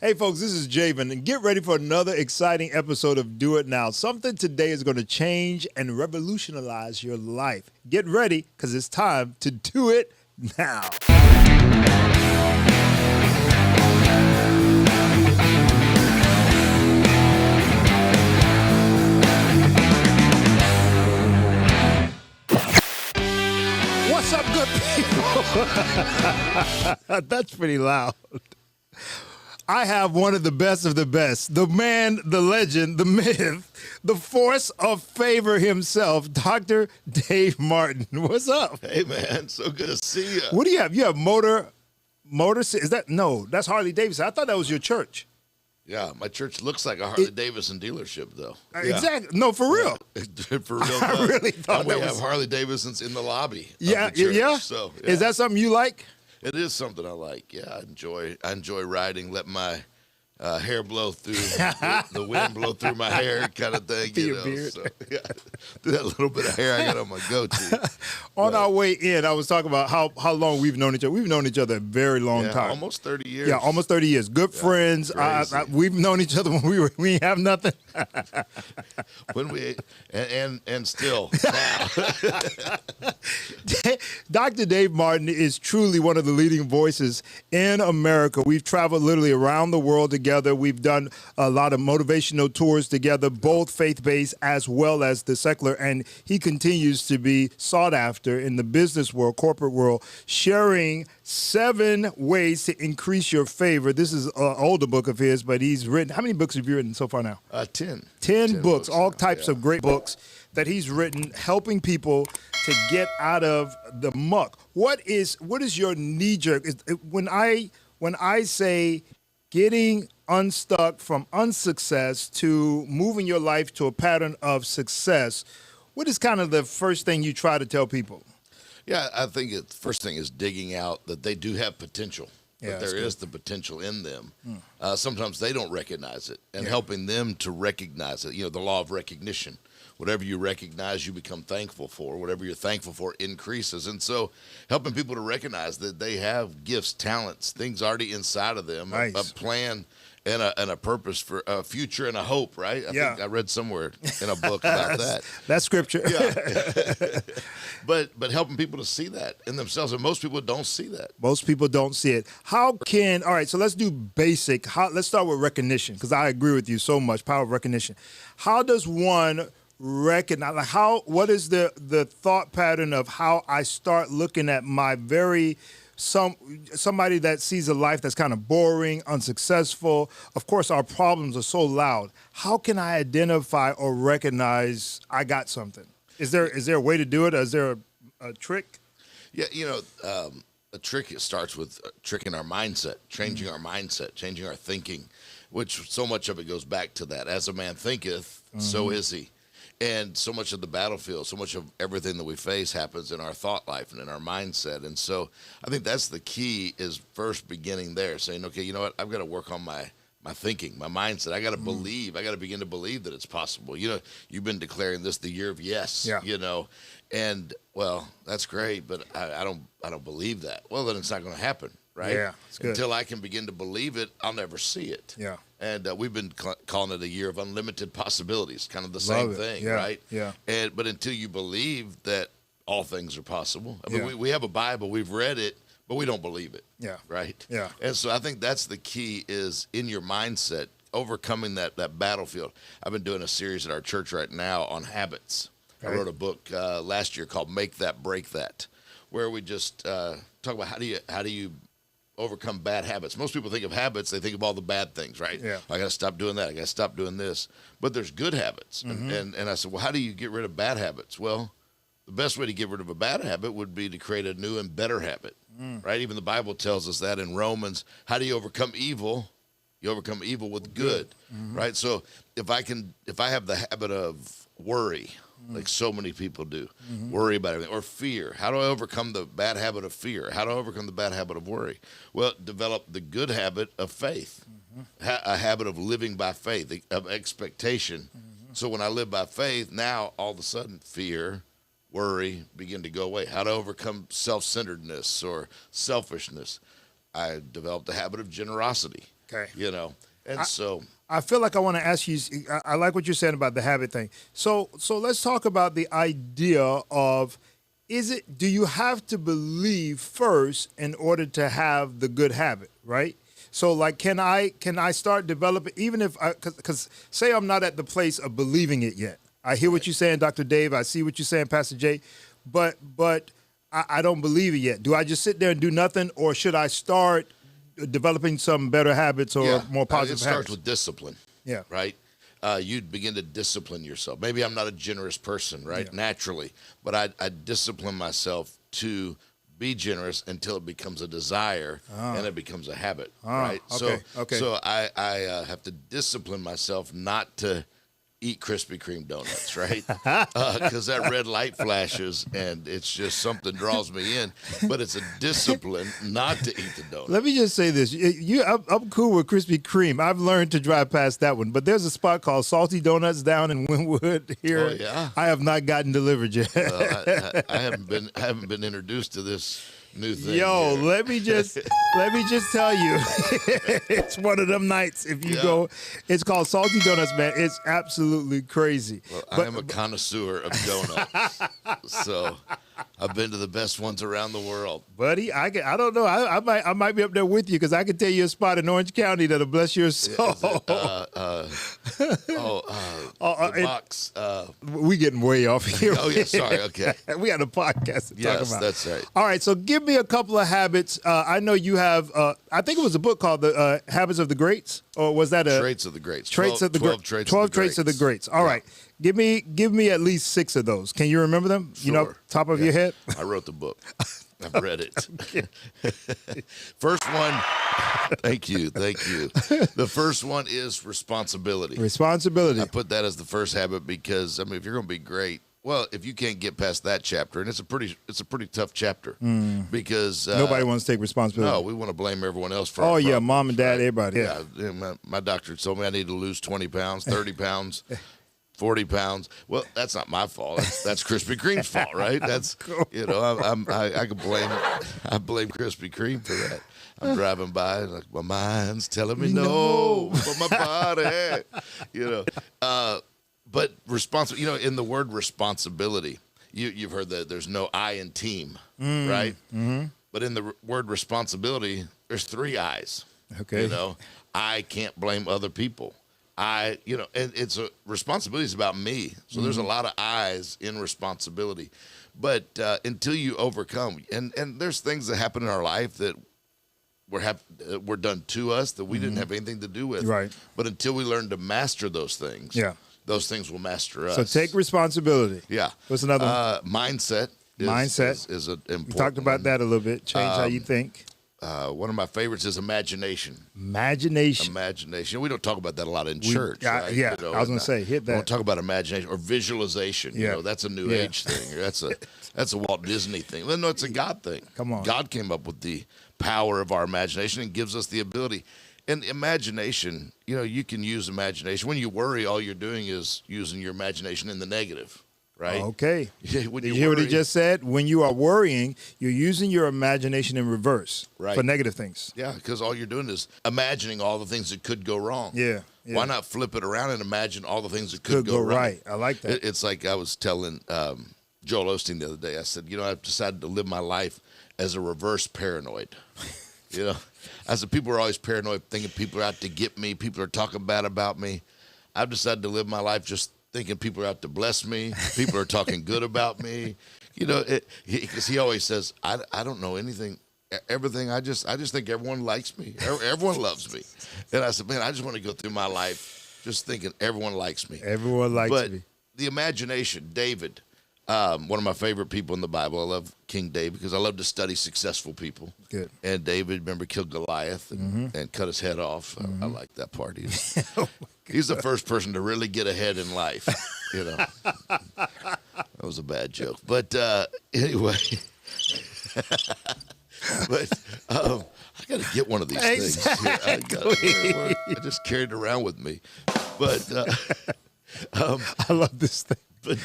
Hey, folks, this is Javen, and get ready for another exciting episode of Do It Now. Something today is going to change and revolutionize your life. Get ready, because it's time to do it now. What's up, good people? That's pretty loud. I have one of the best, the man, the legend, the myth, the force of favor himself, Dr. Dave Martin. What's up? Hey, man, so good to see you. What do you have? You have motor, is that, no, that's Harley Davidson. I thought that was your church. Yeah, my church looks like a Harley Davidson dealership, though. Exactly. No, for real. For real. I really thought and we have Harley Davidsons in the lobby. Yeah, of the church, yeah. So, Is that something you like? It is something I like. Yeah, I enjoy riding. Let my hair blow through the wind blow through my hair, kind of thing. Through your beard. So, yeah, through that little bit of hair I got on my goatee. On our way in, I was talking about how long we've known each other. We've known each other a very long time. Almost 30 years. Yeah, almost 30 years. Good friends. We've known each other when we have nothing. When we and still now. Dr. Dave Martin is truly one of the leading voices in America. We've traveled literally around the world together. We've done a lot of motivational tours together, both faith-based as well as the secular, and he continues to be sought after in the business world, corporate world, sharing 7 ways to increase your favor. This is an older book of his, but he's written, how many books have you written so far now? 10. 10 books, all types of great books that he's written, helping people to get out of the muck. What is your knee-jerk? When I say getting unstuck from unsuccess to moving your life to a pattern of success, what is kind of the first thing you try to tell people? Yeah, I think the first thing is digging out that they do have potential. Yeah, that there is the potential in them. Sometimes they don't recognize it, and helping them to recognize it. You know, the law of recognition. Whatever you recognize, you become thankful for. Whatever you're thankful for increases. And so helping people to recognize that they have gifts, talents, things already inside of them, a plan and a purpose for a future and a hope, right? I think I read somewhere in a book about that. That's scripture. Yeah. But helping people to see that in themselves. And most people don't see that. Most people don't see it. All right, so let's do basic. Let's start with recognition, because I agree with you so much, power of recognition. How does one recognize, what is the thought pattern of how I start looking at my somebody that sees a life that's kind of boring, unsuccessful? Of course, our problems are so loud. How can I identify or recognize I got something? Is there a way to do it? Is there a trick? Yeah, a trick starts with tricking our mindset, changing our mindset, changing our thinking, which so much of it goes back to that. As a man thinketh, so is he. And so much of the battlefield, so much of everything that we face happens in our thought life and in our mindset. And so I think that's the key, is first beginning there, saying, okay, you know what, I've got to work on my thinking, my mindset. I got to believe. I got to begin to believe that it's possible. You know, you've been declaring this the year of yes, and well, that's great, but I don't believe that. Well, then it's not going to happen. Right? Yeah, it's good. Until I can begin to believe it, I'll never see it. Yeah. And we've been calling it a year of unlimited possibilities, kind of the same thing, right? Yeah. But until you believe that all things are possible, I mean, we have a Bible, we've read it, but we don't believe it. Yeah. Right? Yeah. And so I think that's the key, is in your mindset, overcoming that battlefield. I've been doing a series at our church right now on habits. Okay. I wrote a book last year called Make That, Break That, where we just talk about how do you overcome bad habits. Most people think of habits, they think of all the bad things, right? Yeah. I got to stop doing that. I got to stop doing this. But there's good habits. And I said, well, how do you get rid of bad habits? Well, the best way to get rid of a bad habit would be to create a new and better habit, right? Even the Bible tells us that in Romans. How do you overcome evil? You overcome evil with good, right? So if I have the habit of worry, like so many people do, worry about everything, or fear. How do I overcome the bad habit of fear? How do I overcome the bad habit of worry? Well, develop the good habit of faith, a habit of living by faith, of expectation. So when I live by faith, now all of a sudden fear, worry begin to go away. How to overcome self-centeredness or selfishness. I developed the habit of generosity. Okay. You know, and so I feel like I want to ask you. I like what you're saying about the habit thing. So let's talk about the idea of, do you have to believe first in order to have the good habit, right? So like, can I start developing, even if because say I'm not at the place of believing it yet. I hear what you're saying, Dr. Dave. I see what you're saying, Pastor Jay, but I don't believe it yet. Do I just sit there and do nothing, or should I start developing some better habits or more positive habits? It starts with discipline. Yeah. Right? You'd begin to discipline yourself. Maybe I'm not a generous person, right? Yeah. Naturally. But I discipline myself to be generous until it becomes a desire and it becomes a habit, right? So I have to discipline myself not to eat Krispy Kreme donuts, right? Because that red light flashes and it's just something draws me in. But it's a discipline not to eat the donut. Let me just say this. I'm cool with Krispy Kreme. I've learned to drive past that one. But there's a spot called Salty Donuts down in Wynwood here. Oh, yeah? I have not gotten delivered yet. I haven't been introduced to this new thing. Yo, let me just tell you, it's one of them nights. If you go, it's called Salty Donuts, man. It's absolutely crazy. Well, I am a connoisseur of donuts, so I've been to the best ones around the world, buddy. I don't know. I might be up there with you because I can tell you a spot in Orange County that'll bless your soul. Box. We getting way off here. Oh yeah, sorry. Okay, we had a podcast to talk about. Yes, that's right. All right, so give me a couple of habits. I know you have. I think it was a book called The Habits of the Greats, or was that a Traits of the Greats? 12 Traits of the Greats. All right. Give me at least 6 of those. Can you remember them? Sure. You know, top of your head? I wrote the book. I've read it. First one, thank you. The first one is responsibility. Responsibility. I put that as the first habit because, I mean, if you're going to be great, well, if you can't get past that chapter, and it's a pretty tough chapter because nobody wants to take responsibility. No, we want to blame everyone else for. Oh our yeah, problems, mom and dad, right? everybody. Yeah, my doctor told me I need to lose 20 pounds, 30 pounds. 40 pounds. Well, that's not my fault. That's Krispy Kreme's fault, right? That's cool. You know, I blame Krispy Kreme for that. I'm driving by and like my mind's telling me no, but my body, you know. But responsible, you know, in the word responsibility, you've heard that there's no I in team, right? Mm-hmm. But in the word responsibility, there's 3 I's. Okay. You know, I can't blame other people. And it's a responsibility is about me. So there's a lot of I's in responsibility. But until you overcome, and there's things that happen in our life that were done to us that we didn't have anything to do with. Right. But until we learn to master those things, those things will master us. So take responsibility. Yeah. What's another one? Mindset. Is an important. We talked about that a little bit. Change how you think. One of my favorites is imagination. Imagination. We don't talk about that a lot in church. Right? Yeah, you know, I was going to say, hit that. We don't talk about imagination or visualization. Yeah. You know, that's a new age thing. That's a Walt Disney thing. Well, no, it's a God thing. Come on. God came up with the power of our imagination and gives us the ability. And imagination, you know, you can use imagination. When you worry, all you're doing is using your imagination in the negative. Right. Okay. When Did you hear what he just said? When you are worrying, you're using your imagination in reverse for negative things. Yeah, because all you're doing is imagining all the things that could go wrong. Yeah. Why not flip it around and imagine all the things that could go right? I like that. It's like I was telling Joel Osteen the other day. I said, you know, I've decided to live my life as a reverse paranoid. You know, I said, people are always paranoid, thinking people are out to get me. People are talking bad about me. I've decided to live my life just thinking people are out to bless me. People are talking good about me. You know, because he always says, I don't know anything, everything. I just think everyone likes me. Everyone loves me. And I said, man, I just want to go through my life just thinking everyone likes me. Everyone likes me. But the imagination, David, one of my favorite people in the Bible. I love King David because I love to study successful people. Good. And David, remember, killed Goliath and cut his head off. I like that part. He's the first person to really get ahead in life. You know, that was a bad joke. But anyway, but I got to get one of these things. I just carried it around with me. But I love this thing. But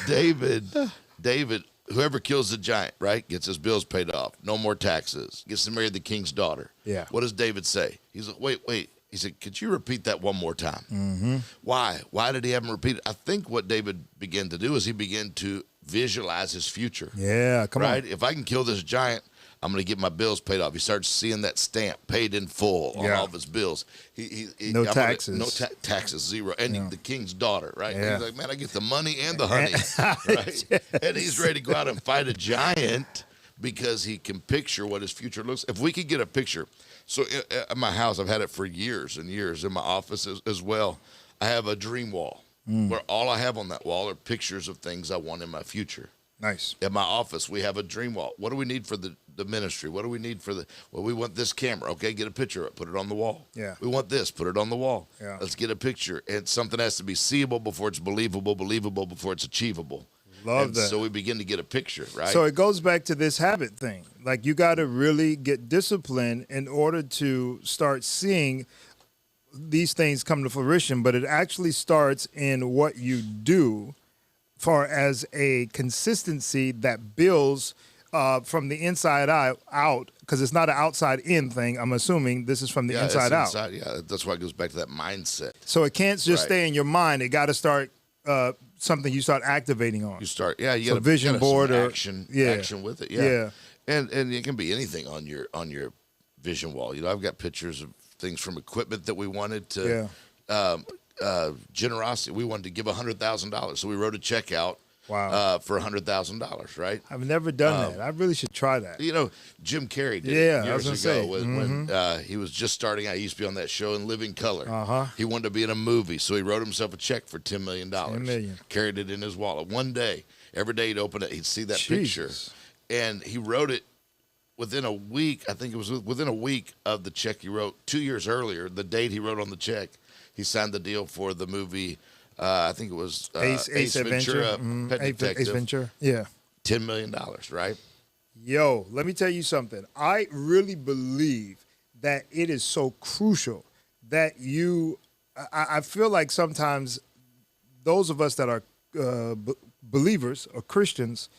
David, whoever kills the giant, right, gets his bills paid off. No more taxes. Gets to marry the king's daughter. Yeah. What does David say? He's like, wait. He said, could you repeat that one more time? Why? Why did he have him repeat it? I think what David began to do is he began to visualize his future. Yeah, come on. Right? If I can kill this giant, I'm going to get my bills paid off. He starts seeing that stamp paid in full on all of his bills. No taxes. No taxes, zero. And the king's daughter, right? Yeah. He's like, man, I get the money and the honey, right? Yes. And he's ready to go out and fight a giant because he can picture what his future looks. If we could get a picture. So at my house, I've had it for years and years. In my office as well, I have a dream wall where all I have on that wall are pictures of things I want in my future. Nice. At my office, we have a dream wall. What do we need for the ministry? What do we need for well, we want this camera. Okay, get a picture of it, put it on the wall. Yeah. We want this, put it on the wall. Yeah. Let's get a picture. And something has to be seeable before it's believable before it's achievable. Love that. So we begin to get a picture, right? So it goes back to this habit thing. Like, you got to really get disciplined in order to start seeing these things come to fruition. But it actually starts in what you do, far as a consistency that builds from the inside out, because it's not an outside in thing. I'm assuming this is from the inside out. Yeah, that's why it goes back to that mindset. So it can't just stay in your mind. It got to start something you start activating on. You start, you got a vision board or action with it. Yeah. And it can be anything on your vision wall. I've got pictures of things from equipment that we wanted to generosity. We wanted to give $100,000, so we wrote a check out. Wow. For $100,000, right? I've never done that. I really should try that. Jim Carrey did it years ago say. when he was just starting out. He used to be on that show in Living Color. Uh-huh. He wanted to be in a movie, so he wrote himself a check for $10 million. $10 million. Carried it in his wallet. One day, every day he'd open it, he'd see that picture. And he wrote it within a week. I think it was within a week of the check he wrote 2 years earlier, the date he wrote on the check. He signed the deal for the movie. I think it was Ace Ventura, Pet Detective. Ace Ventura, yeah. $10 million, right? Yo, let me tell you something. I really believe that it is so crucial that I feel like sometimes those of us that are believers or Christians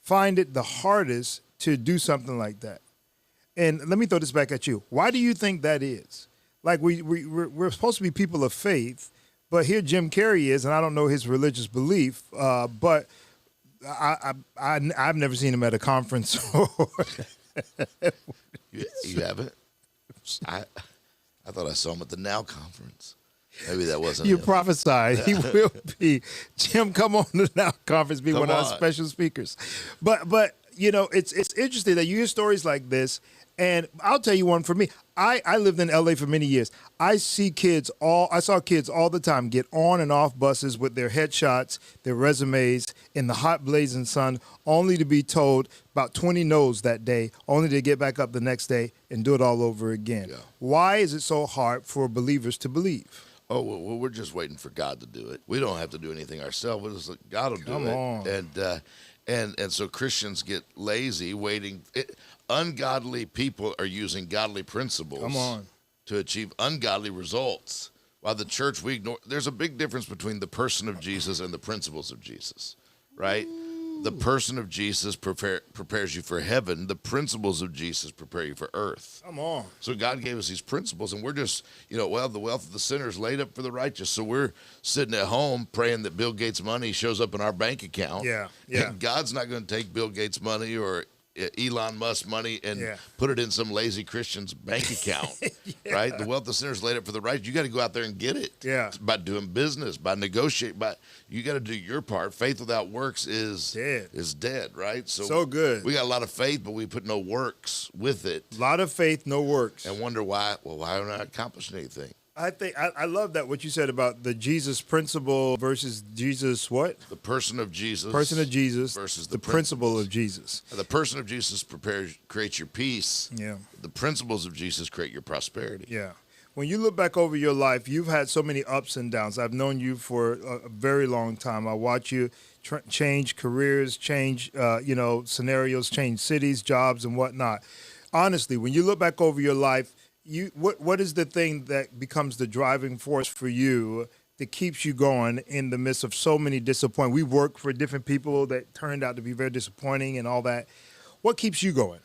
find it the hardest to do something like that. And let me throw this back at you. Why do you think that is? Like, we're supposed to be people of faith, but here Jim Carrey is, and I don't know his religious belief, but I've never seen him at a conference. You haven't? I thought I saw him at the Now conference. Maybe that wasn't You him. prophesied he will be. Jim, come on to the Now conference, be one of our special speakers. But it's interesting that you hear stories like this. And I'll tell you one for me. I lived in LA for many years. I saw kids all the time get on and off buses with their headshots, their resumes in the hot blazing sun, only to be told about 20 no's that day, only to get back up the next day and do it all over again. Yeah. Why is it so hard for believers to believe? Oh, well, we're just waiting for God to do it. We don't have to do anything ourselves. We're just like, God will do it. And so Christians get lazy waiting. Ungodly people are using godly principles to achieve ungodly results. While the church, we ignore. There's a big difference between the person of Jesus and the principles of Jesus, right? The person of Jesus prepares you for heaven. The principles of Jesus prepare you for earth. Come on. So God gave us these principles, and we're just, the wealth of the sinner is laid up for the righteous. So we're sitting at home praying that Bill Gates' money shows up in our bank account. Yeah. And God's not going to take Bill Gates' money or Elon Musk money and put it in some lazy Christian's bank account, right? The wealth of the sinner is laid up for the righteous. You got to go out there and get it. Yeah. By doing business, by negotiating, you got to do your part. Faith without works is dead, right? So good. We got a lot of faith, but we put no works with it. A lot of faith, no works. And wonder why. Well, why don't I accomplish anything? I think I love that what you said about the Jesus principle versus Jesus what? The person of Jesus. Person of Jesus versus the principle of Jesus. The person of Jesus creates your peace. Yeah. The principles of Jesus create your prosperity. Yeah. When you look back over your life, you've had so many ups and downs. I've known you for a very long time. I watch you change careers, change scenarios, change cities, jobs, and whatnot. Honestly, when you look back over your life, what is the thing that becomes the driving force for you that keeps you going in the midst of so many disappointments? We work for different people that turned out to be very disappointing and all that. What keeps you going?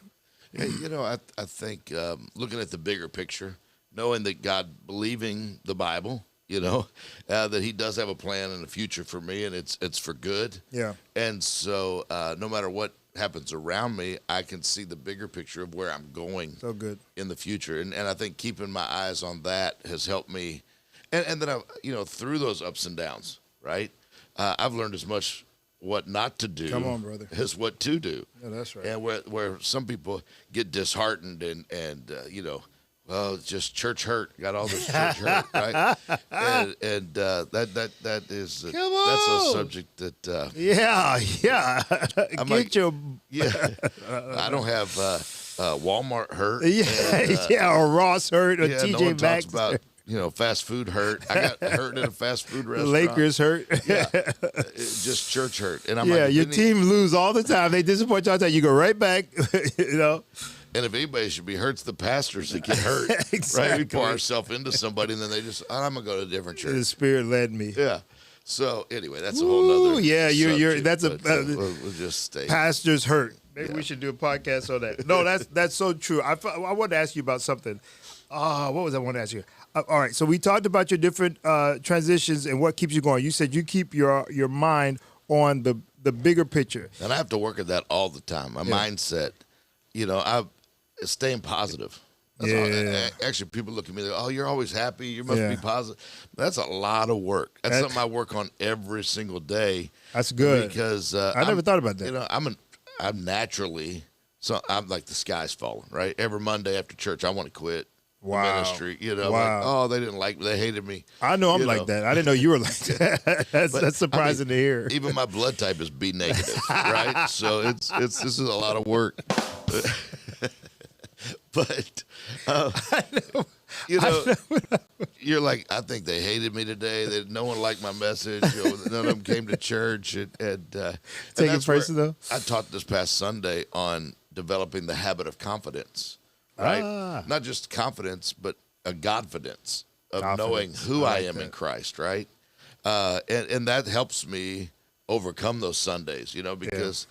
Yeah, I think looking at the bigger picture knowing that God, believing the Bible, that he does have a plan and a future for me, and it's for good. Yeah. And so no matter what happens around me, I can see the bigger picture of where I'm going So good. in the future. And I think keeping my eyes on that has helped me. And then, through those ups and downs, right, I've learned as much what not to do. Come on, brother. As what to do. Yeah, that's right. And where some people get disheartened and well, it's just church hurt. Got all this church hurt, right? And that is that's a subject that yeah. I'm Get your I don't have Walmart hurt. or Ross hurt or No TJ one Maxx. talks about fast food hurt. I got hurt in a fast food restaurant. Lakers hurt. Yeah, just church hurt. And I'm your team lose all the time. They disappoint you all the time. You go right back. And if anybody should be hurt, it's the pastors that get hurt. Exactly. Right? We pour ourselves into somebody, and then they just, I'm going to go to a different church. The Spirit led me. Yeah. So anyway, that's a whole nother. Yeah, you're. subject, That's but, we'll just stay. Pastors hurt. Maybe we should do a podcast on that. No, that's so true. I wanted to ask you about something. What was I want to ask you? All right, so we talked about your different transitions and what keeps you going. You said you keep your mind on the bigger picture. And I have to work at that all the time. My mindset, I'm staying positive. That's all. Actually, people look at me, oh, you're always happy. You must be positive. That's a lot of work. That's something I work on every single day. That's good. Because I never thought about that. I'm naturally, I'm like the sky's falling, right? Every Monday after church, I want to quit. Wow. Ministry, Wow. like, oh, they didn't like me, they hated me. I know I'm like that. I didn't know you were like that. That's surprising to hear. Even my blood type is B negative, right? So this is a lot of work. But you're like, I think they hated me today. That no one liked my message. None of them came to church. And take it personal. I taught this past Sunday on developing the habit of confidence. Right? Not just confidence, but a Godfidence of knowing who I am in Christ, right? And that helps me overcome those Sundays, because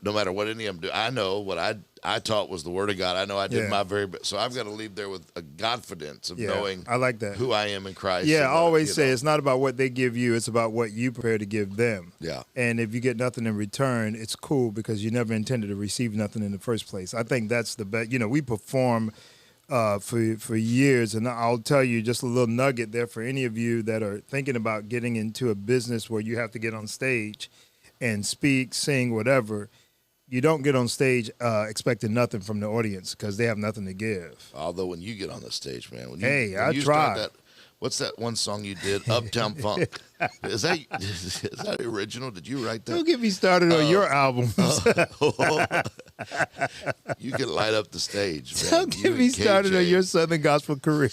no matter what any of them do, I know what I taught was the Word of God. I know I did my very best. So I've got to leave there with a Godfidence of knowing I like that. who I am in Christ. Yeah, I always say it's not about what they give you. It's about what you prepare to give them. Yeah. And if you get nothing in return, it's cool because you never intended to receive nothing in the first place. I think that's the best. We perform for years, and I'll tell you just a little nugget there for any of you that are thinking about getting into a business where you have to get on stage and speak, sing, whatever. You don't get on stage expecting nothing from the audience because they have nothing to give. Although when you get on the stage, man, I try. What's that one song you did, Uptown Funk? Is that original? Did you write that? Don't get me started on your albums. You can light up the stage, man. Don't get me started on your Southern gospel career.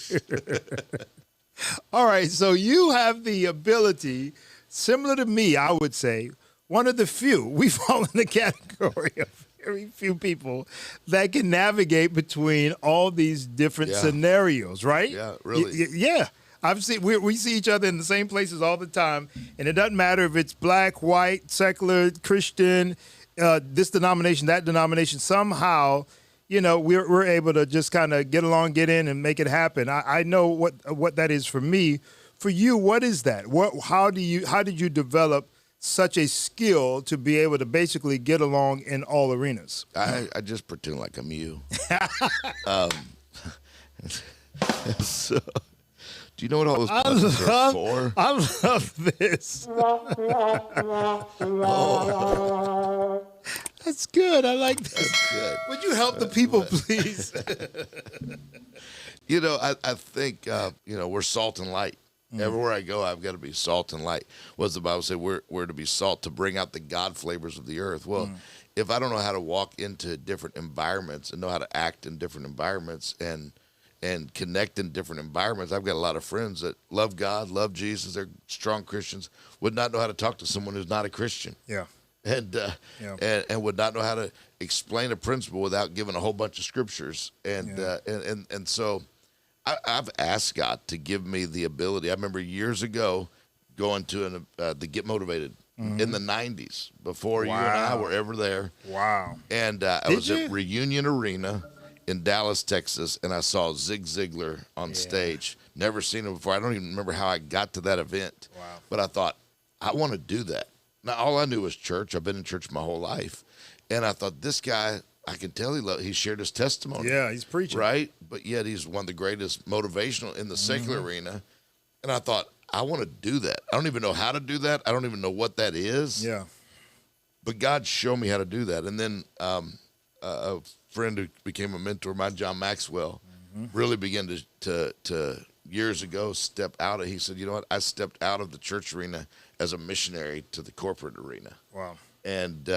All right, so you have the ability, similar to me, I would say, one of the few, we fall in the category of very few people that can navigate between all these different scenarios, right? Yeah, really. Yeah. I've seen we see each other in the same places all the time, and it doesn't matter if it's black, white, secular, Christian, this denomination, that denomination. Somehow, we're able to just kind of get along, get in, and make it happen. I know what that is for me. For you, what is that? How did you develop such a skill to be able to basically get along in all arenas? I just pretend like I'm you. So, do you know what all those buttons are for? I love this. That's good. I like that. That's good. Would you help the people, please? I think, we're salt and light. Everywhere I go, I've got to be salt and light. What does the Bible say? We're to be salt to bring out the God flavors of the earth. Well, if I don't know how to walk into different environments and know how to act in different environments and connect in different environments, I've got a lot of friends that love God, love Jesus, they're strong Christians, would not know how to talk to someone who's not a Christian. Yeah. And would not know how to explain a principle without giving a whole bunch of scriptures. And so I've asked God to give me the ability. I remember years ago going to the Get Motivated in the 90s before you and I were ever there. Wow. And I was at Reunion Arena in Dallas, Texas, and I saw Zig Ziglar on stage. Never seen him before. I don't even remember how I got to that event. Wow. But I thought, I want to do that. Now, all I knew was church. I've been in church my whole life. And I thought, this guy, I can tell he shared his testimony. Yeah, he's preaching. Right? But yet he's one of the greatest motivational in the secular arena. And I thought, I want to do that. I don't even know how to do that. I don't even know what that is. Yeah. But God showed me how to do that. And then a friend who became a mentor of mine, John Maxwell, really began to years ago step out of. He said, you know what? I stepped out of the church arena as a missionary to the corporate arena. Wow. And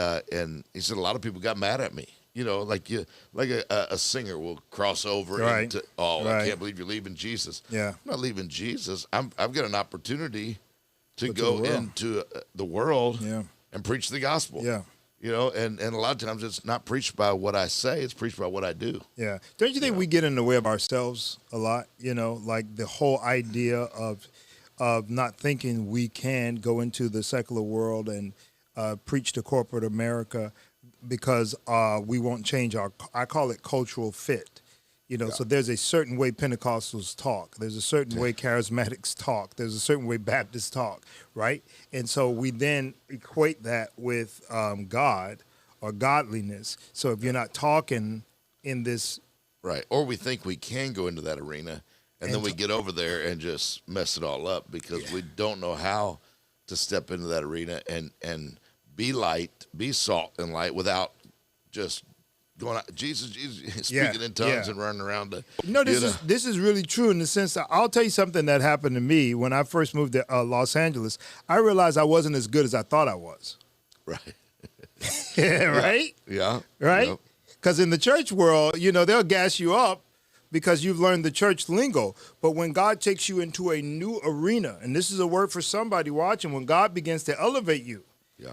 he said a lot of people got mad at me. You know, like a singer will cross over into, I can't believe you're leaving Jesus. Yeah. I'm not leaving Jesus. I've got an opportunity to go into the world and preach the gospel. Yeah. You know, and a lot of times it's not preached by what I say, it's preached by what I do. Yeah. Don't you think we get in the way of ourselves a lot? You know, like the whole idea of not thinking we can go into the secular world and preach to corporate America because we won't change I call it cultural fit. You know, so there's a certain way Pentecostals talk. There's a certain way Charismatics talk. There's a certain way Baptists talk, right? And so we then equate that with God or godliness. So if you're not talking in this... Right. Or we think we can go into that arena, and then we get over there and just mess it all up because we don't know how to step into that arena and be light, be salt and light without just... going out, Jesus, speaking in tongues and running around. This is really true in the sense that I'll tell you something that happened to me when I first moved to Los Angeles. I realized I wasn't as good as I thought I was. Right. Right? Yeah. Right? Because in the church world, you know, they'll gas you up because you've learned the church lingo. But when God takes you into a new arena, and this is a word for somebody watching, when God begins to elevate you,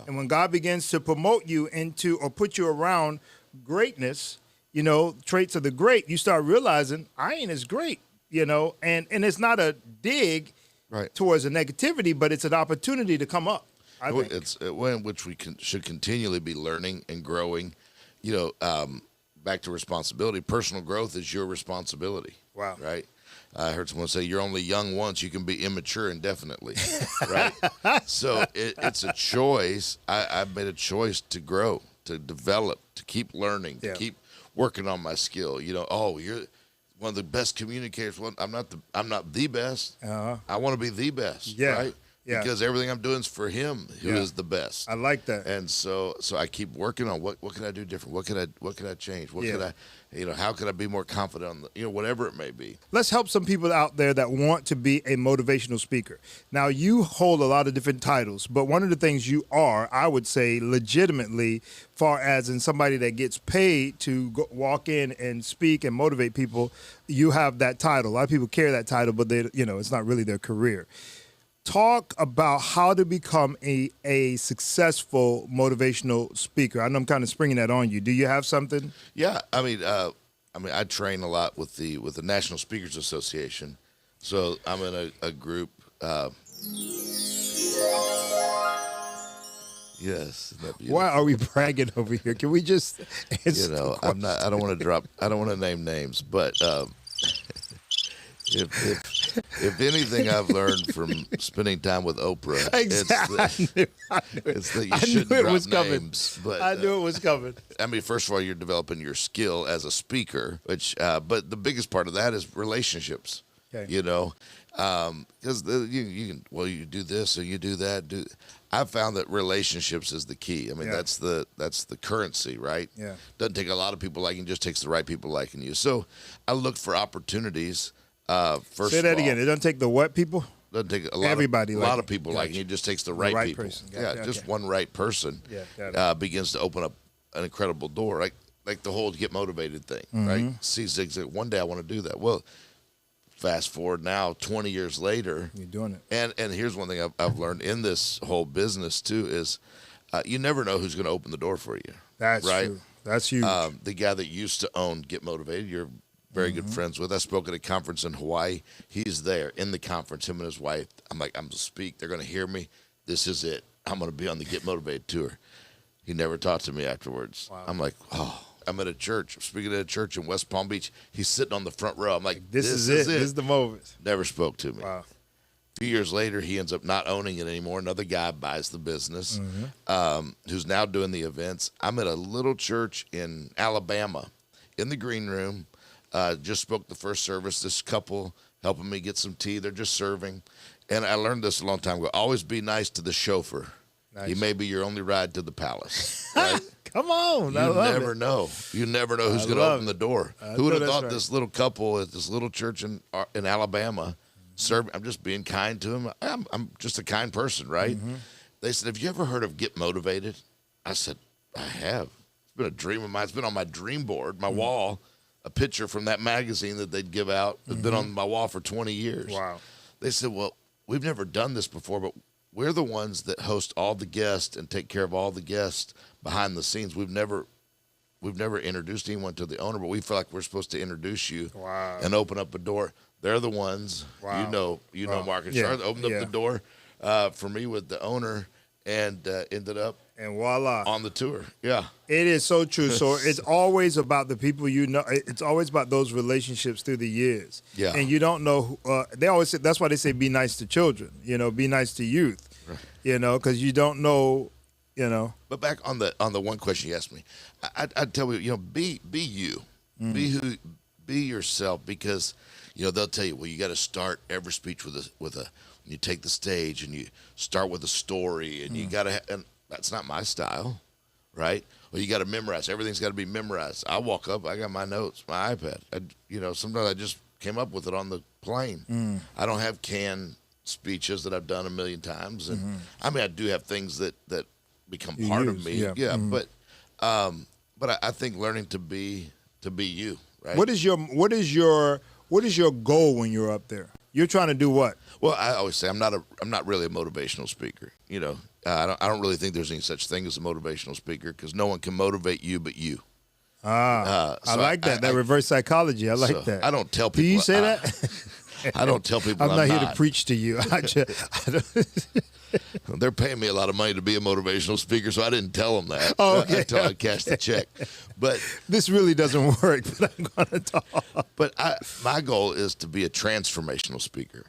and when God begins to promote you into or put you around greatness, you know, traits of the great, you start realizing I ain't as great, you know, and it's not a dig towards a negativity, but it's an opportunity to come up. I think it's one which we should continually be learning and growing. You know, back to responsibility. Personal growth is your responsibility. Wow. Right. I heard someone say, "You're only young once; you can be immature indefinitely." Right. So it's a choice. I've made a choice to grow, to develop, to keep learning, to keep working on my skill. You know, you're one of the best communicators. Well, I'm not the best. I want to be the best. Right? Yeah. Because everything I'm doing is for him who is the best. I like that. And so I keep working on what can I do different? What can I change? What could I, you know, how could I be more confident on you know, whatever it may be. Let's help some people out there that want to be a motivational speaker. Now, you hold a lot of different titles, but one of the things you are, I would say, legitimately, far as in somebody that gets paid to walk in and speak and motivate people, you have that title. A lot of people carry that title, but they, you know, it's not really their career. Talk about how to become a successful motivational speaker. I know I'm kind of springing that on you. Do you have something? Yeah, I mean, I train a lot with the National Speakers Association. So I'm in a group. Yes. Why are we bragging over here? Can we just? You know, I don't want to name names, but. If anything I've learned from spending time with Oprah, it's that you shouldn't drop names. But I knew it was coming. I mean, first of all, you're developing your skill as a speaker, which, but the biggest part of that is relationships. Okay. You know, because you do this or you do that. I've found that relationships is the key. I mean, that's the currency, right? Yeah. Doesn't take a lot of people liking you, just takes the right people liking you. So I look for opportunities. First Say that again. It doesn't take the what people? Doesn't take a lot of people liking you. It just takes the right people. Person. Just one right person begins to open up an incredible door. Like the whole get motivated thing, right? See Zig Zig. One day I want to do that. Well, fast forward now, 20 years later, you're doing it. And here's one thing I've learned in this whole business too is you never know who's going to open the door for you. That's right. True. That's huge. The guy that used to own Get Motivated, you're very good friends with. I spoke at a conference in Hawaii. He's there in the conference, him and his wife. I'm like, I'm going to speak. They're going to hear me. This is it. I'm going to be on the Get Motivated tour. He never talked to me afterwards. Wow. I'm like, oh. I'm at a church, speaking at a church in West Palm Beach. He's sitting on the front row. I'm like, This is it. This is the moment. Never spoke to me. Wow. A few years later, he ends up not owning it anymore. Another guy buys the business, who's now doing the events. I'm at a little church in Alabama, in the green room. Just spoke the first service. This couple helping me get some tea. They're just serving. And I learned this a long time ago. Always be nice to the chauffeur. Nice. He may be your only ride to the palace. Right? Come on. You never know. You never know who's going to open the door. Who would have thought right. this little couple at this little church in Alabama serving? I'm just being kind to him. I'm just a kind person, right? They said, have you ever heard of Get Motivated? I said, I have. It's been a dream of mine. It's been on my dream board, my wall, a picture from that magazine that they'd give out. It's been on my wall for 20 years. Wow. They said, well, we've never done this before, but we're the ones that host all the guests and take care of all the guests behind the scenes. We've never introduced anyone to the owner, but we feel like we're supposed to introduce you and open up a door. They're the ones, you know, Mark and Charlotte opened up the door for me with the owner and ended up voila on the tour. Yeah, it is so true. So it's always about the people you know. It's always about those relationships through the years. Yeah, and you don't know. They always say, that's why they say be nice to children. You know, be nice to youth. Right. You know, because you don't know. You know. But back on the one question you asked me, I'd tell you, be you, be yourself, because they'll tell you, well, you got to start every speech with a you take the stage and you start with a story, and you got to, and that's not my style, right? Well, you got to memorize. Everything's got to be memorized. I walk up, I got my notes, my iPad. Sometimes I just came up with it on the plane. I don't have canned speeches that I've done a million times, and I mean, I do have things that become part of me. Yeah. But I think learning to be you, right? What is your goal when you're up there? You're trying to do what? Well, I always say I'm not really a motivational speaker. I don't really think there's any such thing as a motivational speaker, because no one can motivate you but you. So I like that. That reverse psychology. I like that. I don't tell people. Do you say that? I don't tell people I'm not here to preach to you. They're paying me a lot of money to be a motivational speaker, so I didn't tell them that until I cashed the check. But this really doesn't work, but I'm going to talk. But my goal is to be a transformational speaker.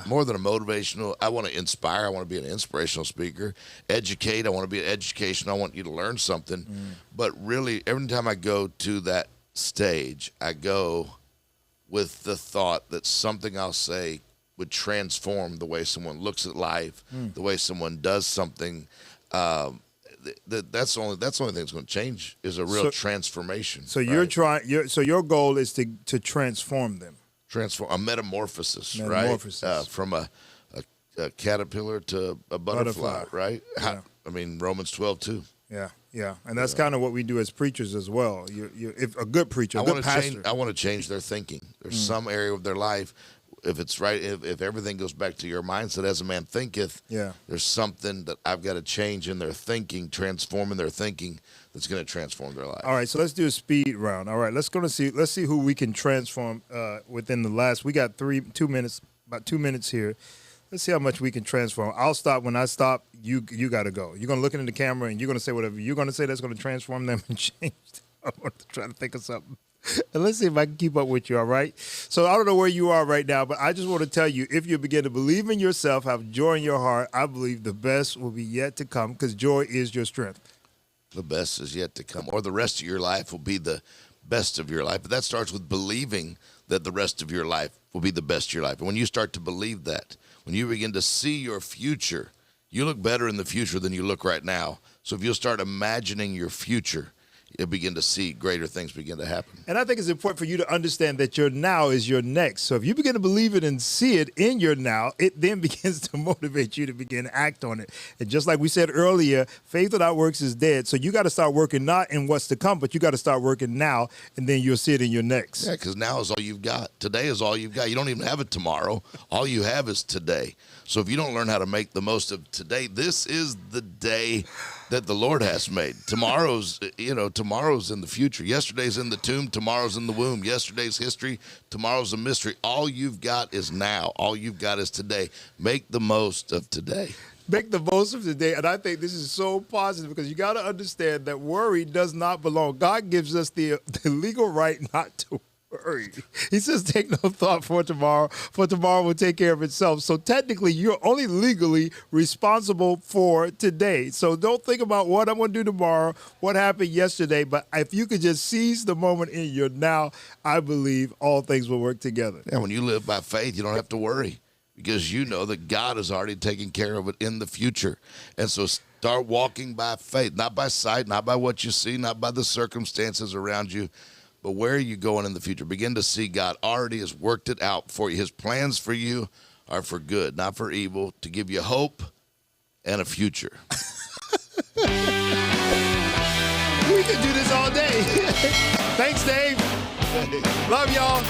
More than a motivational. I want to inspire. I want to be an inspirational speaker. Educate. I want to be an education. I want you to learn something. But really, every time I go to that stage, I go with the thought that something I'll say would transform the way someone looks at life, the way someone does something. That's the only thing that's going to change is a real transformation. So you're trying. So your goal is to transform them. Transform a metamorphosis. Right? From a caterpillar to a butterfly. Right? Yeah. I mean, Romans 12:2. Yeah, and that's kind of what we do as preachers as well. If a good preacher, a good pastor. I want to change their thinking. There's some area of their life. If it's right, if everything goes back to your mindset, as a man thinketh, there's something that I've got to change in their thinking, transforming their thinking, that's going to transform their life. All right, so let's do a speed round. All right, let's see who we can transform within the last. We got 2 minutes, about 2 minutes here. Let's see how much we can transform. I'll stop. When I stop, you got to go. You're going to look into the camera and you're going to say whatever you're going to say that's going to transform them and change them. I'm going to try to think of something. And let's see if I can keep up with you, all right? So I don't know where you are right now, but I just want to tell you, if you begin to believe in yourself, have joy in your heart, I believe the best will be yet to come, because joy is your strength. The best is yet to come, or the rest of your life will be the best of your life. But that starts with believing that the rest of your life will be the best of your life. And when you start to believe that, when you begin to see your future, you look better in the future than you look right now. So if you'll start imagining your future, you'll begin to see greater things begin to happen. And I think it's important for you to understand that your now is your next. So if you begin to believe it and see it in your now, it then begins to motivate you to begin to act on it. And just like we said earlier, faith without works is dead. So you got to start working not in what's to come, but you got to start working now, and then you'll see it in your next. Yeah, because now is all you've got. Today is all you've got. You don't even have it tomorrow. All you have is today. So if you don't learn how to make the most of today, this is the day that the Lord has made. Tomorrow's in the future. Yesterday's in the tomb. Tomorrow's in the womb. Yesterday's history. Tomorrow's a mystery. All you've got is now. All you've got is today. Make the most of today. make the most of today. And I think this is so positive because you got to understand that worry does not belong. God gives us the legal right not to worry. He says, take no thought for tomorrow will take care of itself. So technically, you're only legally responsible for today. So don't think about what I'm going to do tomorrow, what happened yesterday. But if you could just seize the moment in your now, I believe all things will work together. And when you live by faith, you don't have to worry because you know that God is already taking care of it in the future. And so start walking by faith, not by sight, not by what you see, not by the circumstances around you. But where are you going in the future? Begin to see God already has worked it out for you. His plans for you are for good, not for evil, to give you hope and a future. We could do this all day. Thanks, Dave. Love y'all.